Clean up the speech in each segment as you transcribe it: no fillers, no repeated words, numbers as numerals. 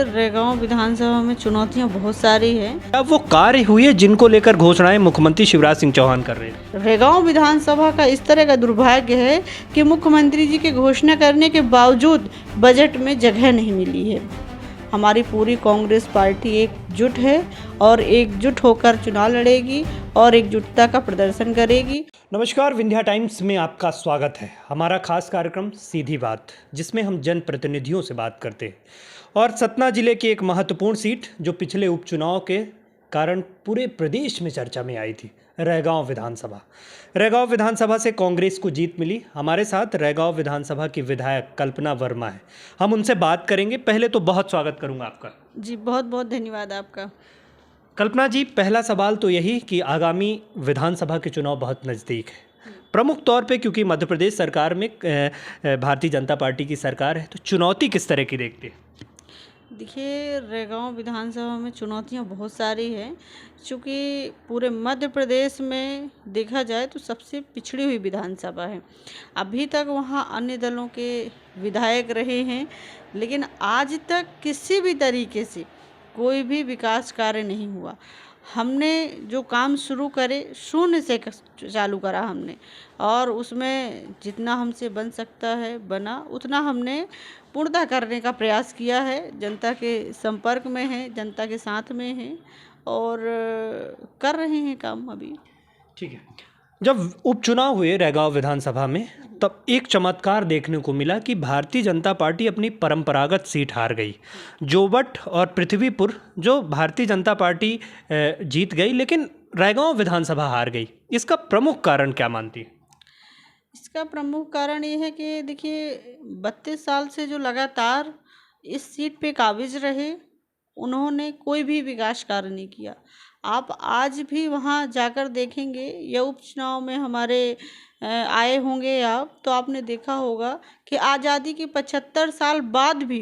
रेगांव विधानसभा में चुनौतियां बहुत सारी हैं। अब वो कार्य हुए जिनको लेकर घोषणाएं मुख्यमंत्री शिवराज सिंह चौहान कर रहे हैं। रेगांव विधानसभा का इस तरह का दुर्भाग्य है कि मुख्यमंत्री जी के घोषणा करने के बावजूद बजट में जगह नहीं मिली है। हमारी पूरी कांग्रेस पार्टी एकजुट है और एकजुट होकर चुनाव लड़ेगी और एकजुटता का प्रदर्शन करेगी। नमस्कार, विंध्या टाइम्स में आपका स्वागत है। हमारा खास कार्यक्रम सीधी बात, जिसमें हम जनप्रतिनिधियों से बात करते हैं और सतना जिले की एक महत्वपूर्ण सीट जो पिछले उपचुनाव के कारण पूरे प्रदेश में चर्चा में आई थी, रेगांव विधानसभा। रेगांव विधानसभा से कांग्रेस को जीत मिली। हमारे साथ रेगांव विधानसभा की विधायक कल्पना वर्मा है, हम उनसे बात करेंगे। पहले तो बहुत स्वागत करूंगा आपका। जी बहुत बहुत धन्यवाद आपका। कल्पना जी, पहला सवाल तो यही कि आगामी विधानसभा के चुनाव बहुत नज़दीक है, प्रमुख तौर पे क्योंकि मध्य प्रदेश सरकार में भारतीय जनता पार्टी की सरकार है, तो चुनौती किस तरह की देखते हैं? देखिए, रेगांव विधानसभा में चुनौतियां बहुत सारी हैं। चूँकि पूरे मध्य प्रदेश में देखा जाए तो सबसे पिछड़ी हुई विधानसभा है। अभी तक वहाँ अन्य दलों के विधायक रहे हैं, लेकिन आज तक किसी भी तरीके से कोई भी विकास कार्य नहीं हुआ। हमने जो काम शुरू करे शून्य से चालू करा हमने, और उसमें जितना हमसे बन सकता है बना, उतना हमने पूर्णतः करने का प्रयास किया है। जनता के संपर्क में हैं, जनता के साथ में हैं और कर रहे हैं काम अभी। ठीक है, जब उपचुनाव हुए रेगांव विधानसभा में, तब एक चमत्कार देखने को मिला कि भारतीय जनता पार्टी अपनी परंपरागत सीट हार गई। जोबट और पृथ्वीपुर जो भारतीय जनता पार्टी जीत गई, लेकिन रेगांव विधानसभा हार गई। इसका प्रमुख कारण क्या मानती है? इसका प्रमुख कारण ये है कि देखिए, 32 साल से जो लगातार इस सीट पे काबिज रहे, उन्होंने कोई भी विकास कार्य नहीं किया। आप आज भी वहाँ जाकर देखेंगे या उपचुनाव में हमारे आए होंगे आप, तो आपने देखा होगा कि आज़ादी के 75 साल बाद भी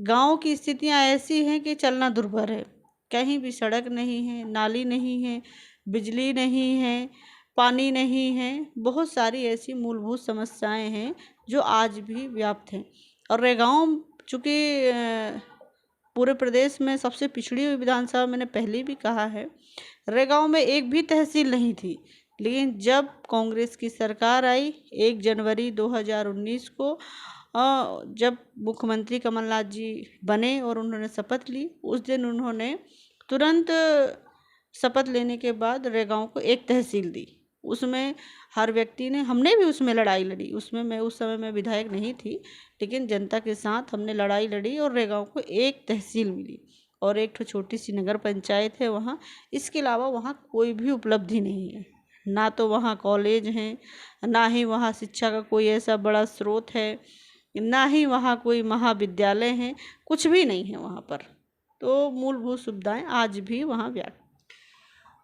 गांव की स्थितियां ऐसी हैं कि चलना दुर्भर है। कहीं भी सड़क नहीं है, नाली नहीं है, बिजली नहीं है, पानी नहीं है। बहुत सारी ऐसी मूलभूत समस्याएं हैं जो आज भी व्याप्त हैं। और रेगांव चूँकि पूरे प्रदेश में सबसे पिछड़ी हुई विधानसभा, मैंने पहले भी कहा है, रेगांव में एक भी तहसील नहीं थी। लेकिन जब कांग्रेस की सरकार आई 1 जनवरी 2019 को, जब मुख्यमंत्री कमलनाथ जी बने और उन्होंने शपथ ली, उस दिन उन्होंने तुरंत शपथ लेने के बाद रेगांव को एक तहसील दी। उसमें हर व्यक्ति ने, हमने भी उसमें लड़ाई लड़ी। उसमें मैं उस समय में विधायक नहीं थी, लेकिन जनता के साथ हमने लड़ाई लड़ी और रेगांव को एक तहसील मिली और एक छोटी सी नगर पंचायत है वहाँ। इसके अलावा वहाँ कोई भी उपलब्धि नहीं है, ना तो वहाँ कॉलेज हैं, ना ही वहाँ शिक्षा का कोई ऐसा बड़ा स्रोत है, ना ही वहाँ कोई महाविद्यालय हैं, कुछ भी नहीं है वहाँ पर। तो मूलभूत सुविधाएं आज भी वहाँ व्याप्त।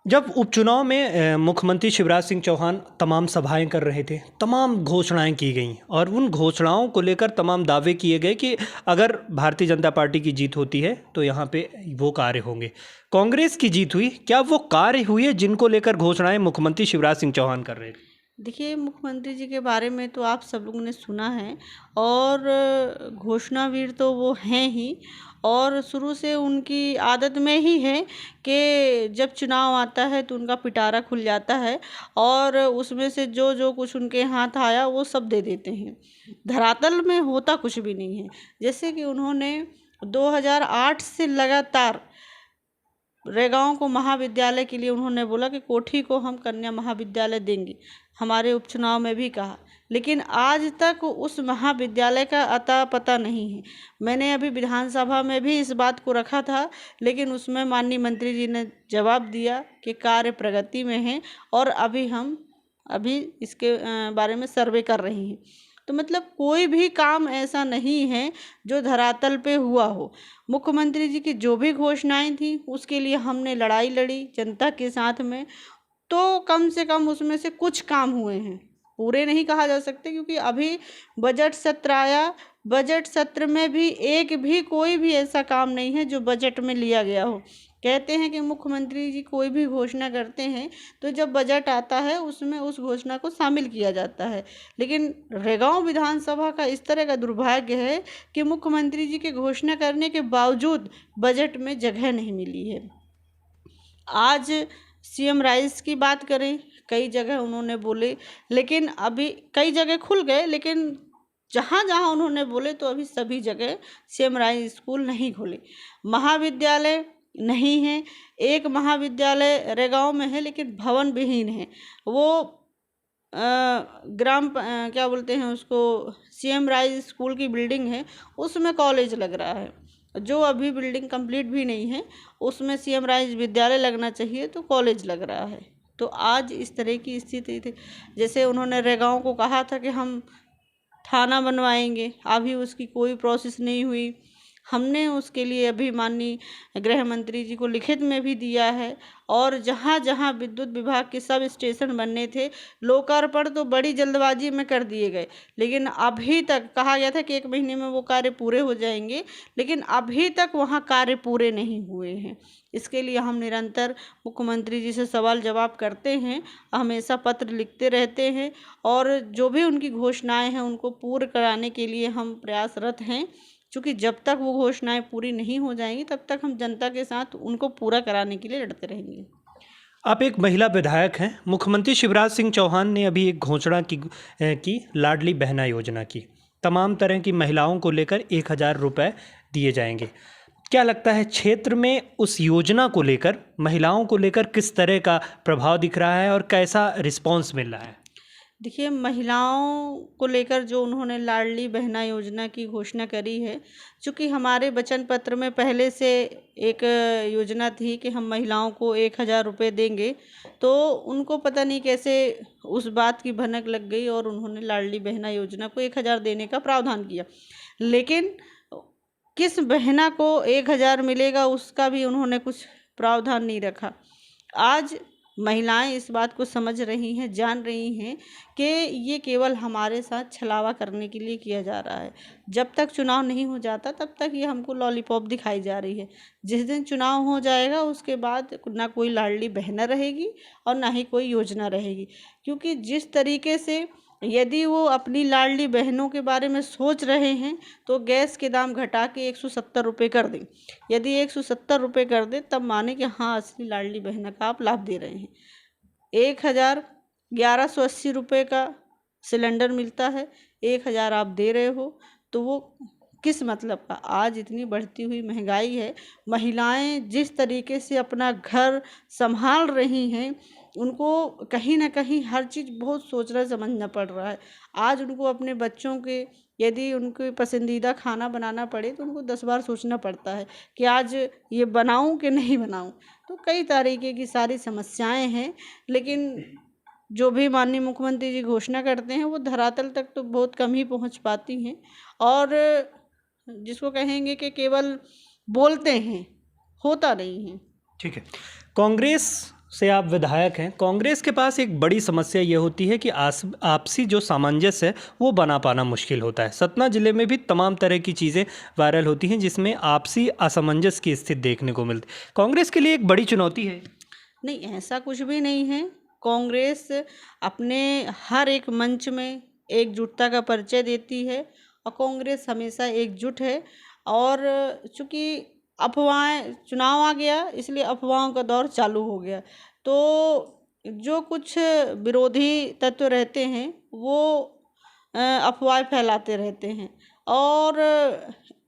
जब उपचुनाव में मुख्यमंत्री शिवराज सिंह चौहान तमाम सभाएं कर रहे थे, तमाम घोषणाएं की गईं और उन घोषणाओं को लेकर तमाम दावे किए गए कि अगर भारतीय जनता पार्टी की जीत होती है तो यहाँ पे वो कार्य होंगे। कांग्रेस की जीत हुई, क्या वो कार्य हुए जिनको लेकर घोषणाएं मुख्यमंत्री शिवराज सिंह चौहान कर रहे थे? देखिए, मुख्यमंत्री जी के बारे में तो आप सब लोगों ने सुना है और घोषणावीर तो वो हैं ही, और शुरू से उनकी आदत में ही है कि जब चुनाव आता है तो उनका पिटारा खुल जाता है और उसमें से जो जो कुछ उनके हाथ आया वो सब दे देते हैं। धरातल में होता कुछ भी नहीं है। जैसे कि उन्होंने 2008 से लगातार रेगांव को महाविद्यालय के लिए उन्होंने बोला कि कोठी को हम कन्या महाविद्यालय देंगे, हमारे उपचुनाव में भी कहा, लेकिन आज तक उस महाविद्यालय का अता पता नहीं है। मैंने अभी विधानसभा में भी इस बात को रखा था, लेकिन उसमें माननीय मंत्री जी ने जवाब दिया कि कार्य प्रगति में है और अभी इसके बारे में सर्वे कर रही हैं। तो मतलब कोई भी काम ऐसा नहीं है जो धरातल पे हुआ हो। मुख्यमंत्री जी की जो भी घोषणाएं थी उसके लिए हमने लड़ाई लड़ी जनता के साथ में, तो कम से कम उसमें से कुछ काम हुए हैं। पूरे नहीं कहा जा सकते क्योंकि अभी बजट सत्र आया, बजट सत्र में भी एक भी कोई भी ऐसा काम नहीं है जो बजट में लिया गया हो। कहते हैं कि मुख्यमंत्री जी कोई भी घोषणा करते हैं तो जब बजट आता है उसमें उस घोषणा को शामिल किया जाता है, लेकिन रेगांव विधानसभा का इस तरह का दुर्भाग्य है कि मुख्यमंत्री जी के घोषणा करने के बावजूद बजट में जगह नहीं मिली है। आज सीएम राइस की बात करें, कई जगह उन्होंने बोले, लेकिन अभी कई जगह खुल गए, लेकिन जहाँ जहाँ उन्होंने बोले तो अभी सभी जगह सीएम राइस स्कूल नहीं खुले। महाविद्यालय नहीं है, एक महाविद्यालय रेगांव में है लेकिन भवन विहीन है। वो क्या बोलते हैं उसको, सीएम राइस स्कूल की बिल्डिंग है, उसमें कॉलेज लग रहा है। जो अभी बिल्डिंग कंप्लीट भी नहीं है उसमें सीएम राइस विद्यालय लगना चाहिए तो कॉलेज लग रहा है। तो आज इस तरह की स्थिति थी। जैसे उन्होंने रेगांव को कहा था कि हम थाना बनवाएंगे, अभी उसकी कोई प्रोसेस नहीं हुई। हमने उसके लिए अभी माननीय गृह मंत्री जी को लिखित में भी दिया है, और जहाँ जहाँ विद्युत विभाग के सब स्टेशन बनने थे लोकार्पण तो बड़ी जल्दबाजी में कर दिए गए, लेकिन अभी तक कहा गया था कि 1 महीने में वो कार्य पूरे हो जाएंगे, लेकिन अभी तक वहाँ कार्य पूरे नहीं हुए हैं। इसके लिए हम निरंतर मुख्यमंत्री जी से सवाल जवाब करते हैं, हमेशा पत्र लिखते रहते हैं, और जो भी उनकी घोषणाएं हैं उनको पूर्ण कराने के लिए हम प्रयासरत हैं। क्योंकि जब तक वो घोषणाएं पूरी नहीं हो जाएंगी तब तक हम जनता के साथ उनको पूरा कराने के लिए लड़ते रहेंगे। आप एक महिला विधायक हैं। मुख्यमंत्री शिवराज सिंह चौहान ने अभी एक घोषणा की लाडली बहना योजना की। तमाम तरह की महिलाओं को लेकर 1,000 रुपये दिए जाएंगे। क्या लगता है क्षेत्र में उस योजना को लेकर, महिलाओं को लेकर किस तरह का प्रभाव दिख रहा है और कैसा रिस्पॉन्स मिल रहा है? देखिए, महिलाओं को लेकर जो उन्होंने लाडली बहना योजना की घोषणा करी है, चूँकि हमारे वचन पत्र में पहले से एक योजना थी कि हम महिलाओं को 1,000 रुपये देंगे, तो उनको पता नहीं कैसे उस बात की भनक लग गई और उन्होंने लाडली बहना योजना को 1,000 देने का प्रावधान किया। लेकिन किस बहना को 1,000 मिलेगा उसका भी उन्होंने कुछ प्रावधान नहीं रखा। आज महिलाएं इस बात को समझ रही हैं, जान रही हैं कि ये केवल हमारे साथ छलावा करने के लिए किया जा रहा है। जब तक चुनाव नहीं हो जाता तब तक ये हमको लॉलीपॉप दिखाई जा रही है। जिस दिन चुनाव हो जाएगा उसके बाद ना कोई लाडली बहना रहेगी और ना ही कोई योजना रहेगी, क्योंकि जिस तरीके से यदि वो अपनी लाडली बहनों के बारे में सोच रहे हैं तो गैस के दाम घटा के 170 रुपये कर दें। यदि 170 रुपये कर दें तब माने कि हाँ, असली लाडली बहना का आप लाभ दे रहे हैं। 1,1180 रुपये का सिलेंडर मिलता है, 1,000 आप दे रहे हो, तो वो किस मतलब का? आज इतनी बढ़ती हुई महंगाई है, महिलाएं जिस तरीके से अपना घर संभाल रही हैं, उनको कहीं ना कहीं हर चीज़ बहुत सोचना समझना पड़ रहा है। आज उनको अपने बच्चों के यदि उनके पसंदीदा खाना बनाना पड़े तो उनको 10 बार सोचना पड़ता है कि आज ये बनाऊं कि नहीं बनाऊं। तो कई तरीके की सारी समस्याएं हैं, लेकिन जो भी माननीय मुख्यमंत्री जी घोषणा करते हैं वो धरातल तक तो बहुत कम ही पहुंच पाती हैं, और जिसको कहेंगे कि केवल बोलते हैं, होता नहीं है। ठीक है। कांग्रेस से आप विधायक हैं। कांग्रेस के पास एक बड़ी समस्या ये होती है कि आपसी जो सामंजस्य है वो बना पाना मुश्किल होता है। सतना जिले में भी तमाम तरह की चीज़ें वायरल होती हैं जिसमें आपसी असमंजस की स्थिति देखने को मिलती है। कांग्रेस के लिए एक बड़ी चुनौती है। नहीं, ऐसा कुछ भी नहीं है। कांग्रेस अपने हर एक मंच में एकजुटता का परिचय देती है और कांग्रेस हमेशा एकजुट है। और चूँकि अफवाहें, चुनाव आ गया इसलिए अफवाहों का दौर चालू हो गया, तो जो कुछ विरोधी तत्व रहते हैं वो अफवाहें फैलाते रहते हैं, और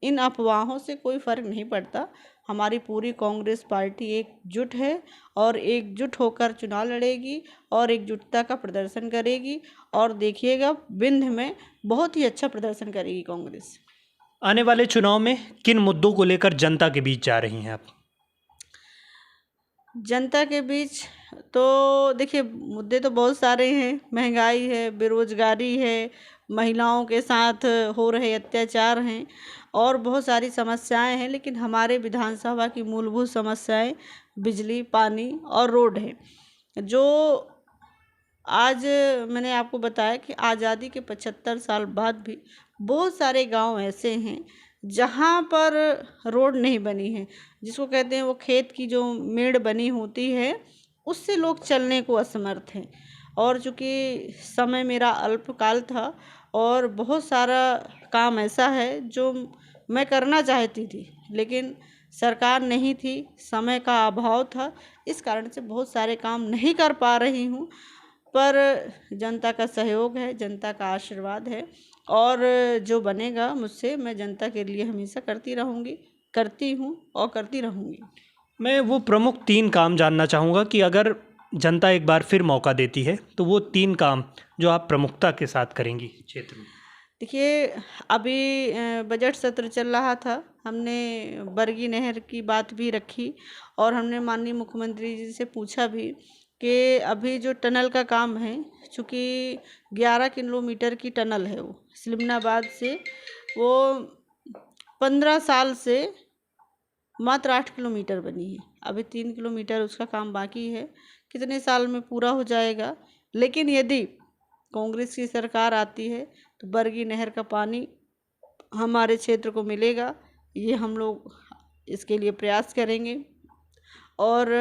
इन अफवाहों से कोई फ़र्क नहीं पड़ता। हमारी पूरी कांग्रेस पार्टी एकजुट है और एकजुट होकर चुनाव लड़ेगी और एकजुटता का प्रदर्शन करेगी, और देखिएगा विंध्य में बहुत ही अच्छा प्रदर्शन करेगी कांग्रेस। आने वाले चुनाव में किन मुद्दों को लेकर जनता के बीच जा रही हैं आप? जनता के बीच तो देखिए, मुद्दे तो बहुत सारे हैं। महंगाई है, बेरोजगारी है, महिलाओं के साथ हो रहे अत्याचार हैं, और बहुत सारी समस्याएं हैं। लेकिन हमारे विधानसभा की मूलभूत समस्याएं बिजली, पानी और रोड हैं। जो आज मैंने आपको बताया कि आज़ादी के 75 साल बाद भी बहुत सारे गांव ऐसे हैं जहाँ पर रोड नहीं बनी है, जिसको कहते हैं वो खेत की जो मेड़ बनी होती है, उससे लोग चलने को असमर्थ हैं। और चूँकि समय मेरा अल्पकाल था और बहुत सारा काम ऐसा है जो मैं करना चाहती थी, लेकिन सरकार नहीं थी, समय का अभाव था, इस कारण से बहुत सारे काम नहीं कर पा रही हूँ। पर जनता का सहयोग है, जनता का आशीर्वाद है, और जो बनेगा मुझसे, मैं जनता के लिए हमेशा करती रहूँगी, करती हूँ और करती रहूँगी। मैं वो प्रमुख 3 काम जानना चाहूँगा कि अगर जनता एक बार फिर मौका देती है तो वो 3 काम जो आप प्रमुखता के साथ करेंगी क्षेत्र में। देखिए, अभी बजट सत्र चल रहा था, हमने बरगी नहर की बात भी रखी और हमने माननीय मुख्यमंत्री जी से पूछा भी कि अभी जो टनल का काम है, चूँकि 11 किलोमीटर की टनल है वो सिलमनाबाद से, वो 15 साल से मात्र 8 किलोमीटर बनी है। अभी 3 किलोमीटर उसका काम बाकी है, कितने साल में पूरा हो जाएगा। लेकिन यदि कांग्रेस की सरकार आती है तो बरगी नहर का पानी हमारे क्षेत्र को मिलेगा, ये हम लोग इसके लिए प्रयास करेंगे। और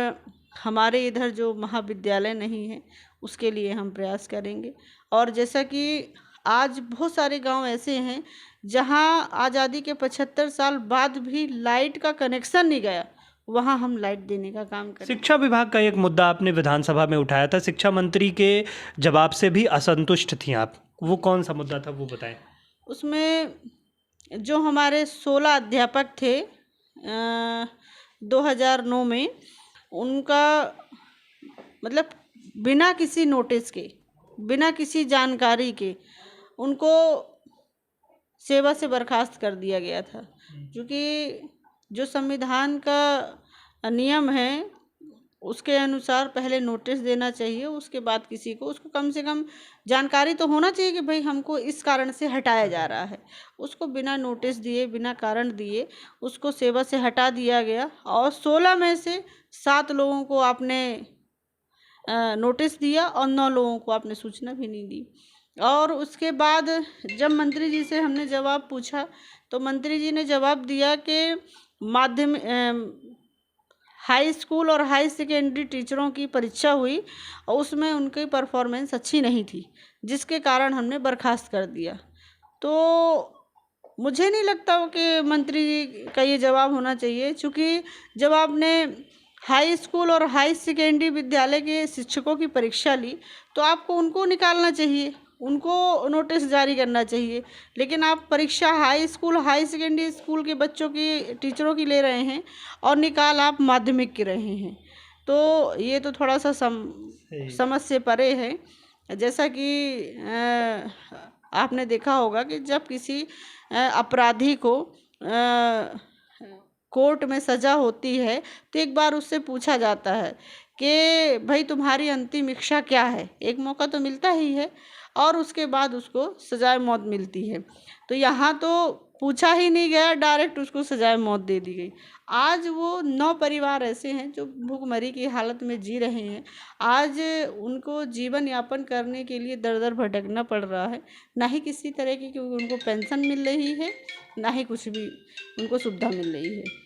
हमारे इधर जो महाविद्यालय नहीं है, उसके लिए हम प्रयास करेंगे। और जैसा कि आज बहुत सारे गांव ऐसे हैं जहां आज़ादी के 75 साल बाद भी लाइट का कनेक्शन नहीं गया, वहां हम लाइट देने का काम करेंगे। शिक्षा विभाग का एक मुद्दा आपने विधानसभा में उठाया था, शिक्षा मंत्री के जवाब से भी असंतुष्ट थी आप, वो कौन सा मुद्दा था वो बताएं। उसमें जो हमारे 16 अध्यापक थे 2009 में, उनका मतलब बिना किसी नोटिस के, बिना किसी जानकारी के उनको सेवा से बर्खास्त कर दिया गया था। क्योंकि जो संविधान का नियम है, उसके अनुसार पहले नोटिस देना चाहिए, उसके बाद किसी को, उसको कम से कम जानकारी तो होना चाहिए कि भाई हमको इस कारण से हटाया जा रहा है। उसको बिना नोटिस दिए, बिना कारण दिए उसको सेवा से हटा दिया गया। और 16 में से 7 लोगों को आपने नोटिस दिया और 9 लोगों को आपने सूचना भी नहीं दी। और उसके बाद जब मंत्री जी से हमने जवाब पूछा तो मंत्री जी ने जवाब दिया कि हाई स्कूल और हाई सेकेंडरी टीचरों की परीक्षा हुई और उसमें उनकी परफॉर्मेंस अच्छी नहीं थी, जिसके कारण हमने बर्खास्त कर दिया। तो मुझे नहीं लगता कि मंत्री जी का ये जवाब होना चाहिए, क्योंकि जब आपने हाई स्कूल और हाई सेकेंडरी विद्यालय के शिक्षकों की परीक्षा ली तो आपको उनको निकालना चाहिए, उनको नोटिस जारी करना चाहिए। लेकिन आप परीक्षा high school high secondary school के बच्चों की, टीचरों की ले रहे हैं और निकाल आप माध्यमिक के रहे हैं, तो ये तो थोड़ा सा समझ से परे है। जैसा कि आपने देखा होगा कि जब किसी अपराधी को कोर्ट में सज़ा होती है तो एक बार उससे पूछा जाता है कि भाई तुम्हारी अंतिम इच्छा क्या है। एक मौका तो मिलता ही है और उसके बाद उसको सजाए मौत मिलती है। तो यहाँ तो पूछा ही नहीं गया, डायरेक्ट उसको सजाए मौत दे दी गई। आज वो 9 परिवार ऐसे हैं जो भूखमरी की हालत में जी रहे हैं। आज उनको जीवन यापन करने के लिए दर दर भटकना पड़ रहा है, ना ही किसी तरह की क्योंकि उनको पेंशन मिल रही है, ना ही कुछ भी उनको सुविधा मिल रही है।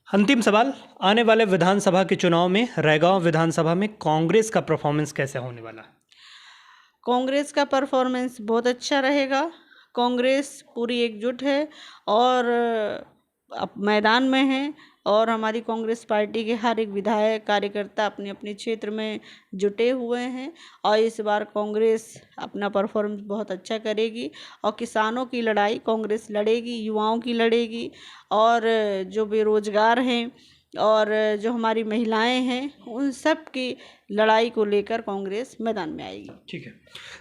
अंतिम सवाल, आने वाले विधानसभा के चुनाव में रैगांव विधानसभा में कांग्रेस का परफॉर्मेंस कैसे होने वाला? कांग्रेस का परफॉर्मेंस बहुत अच्छा रहेगा। कांग्रेस पूरी एकजुट है और अब मैदान में है और हमारी कांग्रेस पार्टी के हर एक विधायक कार्यकर्ता अपने अपने क्षेत्र में जुटे हुए हैं और इस बार कांग्रेस अपना परफॉर्मेंस बहुत अच्छा करेगी और किसानों की लड़ाई कांग्रेस लड़ेगी, युवाओं की लड़ेगी और जो बेरोजगार हैं और जो हमारी महिलाएं हैं, उन सब की लड़ाई को लेकर कांग्रेस मैदान में आएगी। ठीक है,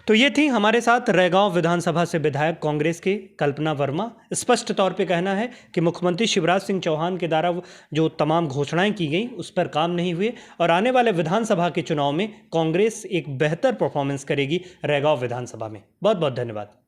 तो ये थी हमारे साथ रैगांव विधानसभा से विधायक कांग्रेस के कल्पना वर्मा। स्पष्ट तौर पे कहना है कि मुख्यमंत्री शिवराज सिंह चौहान के द्वारा जो तमाम घोषणाएं की गई उस पर काम नहीं हुए और आने वाले विधानसभा के चुनाव में कांग्रेस एक बेहतर परफॉर्मेंस करेगी रैगांव विधानसभा में। बहुत बहुत धन्यवाद।